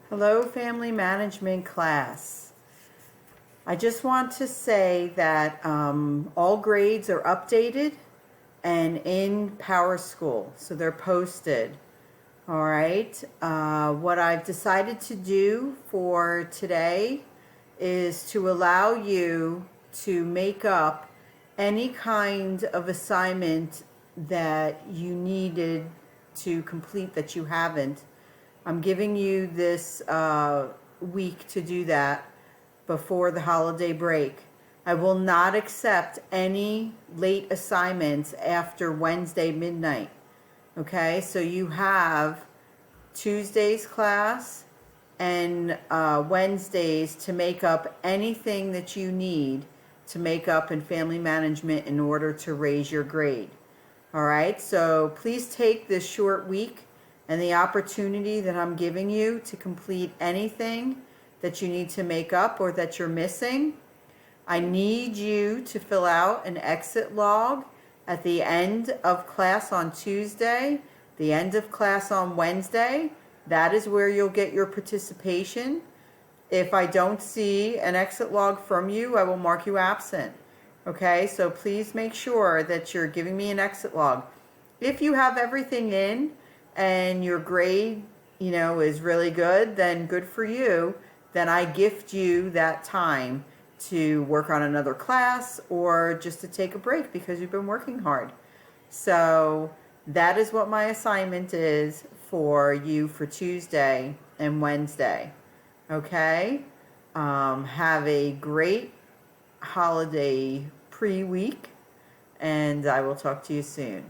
Hello, family management class. I just want to say that all grades are updated and in Power School, so they're posted. All right. What I've decided to do for today is to allow you to make up any kind of assignment that you needed to complete that you haven't. I'm giving you this week to do that before the holiday break. I will not accept any late assignments after Wednesday midnight. Okay, so you have Tuesday's class and Wednesdays to make up anything that you need to make up in family management in order to raise your grade. All right, so please take this short week and the opportunity that I'm giving you to complete anything that you need to make up or that you're missing. I need you to fill out an exit log at the end of class on Tuesday, the end of class on Wednesday. That is where you'll get your participation. If I don't see an exit log from you, I will mark you absent. Okay, so please make sure that you're giving me an exit log. If you have everything in and your grade, is really good, then good for you. Then I gift you that time to work on another class or just to take a break because you've been working hard. So that is what my assignment is for you for Tuesday and Wednesday. Okay? Have a great holiday pre-week, and I will talk to you soon.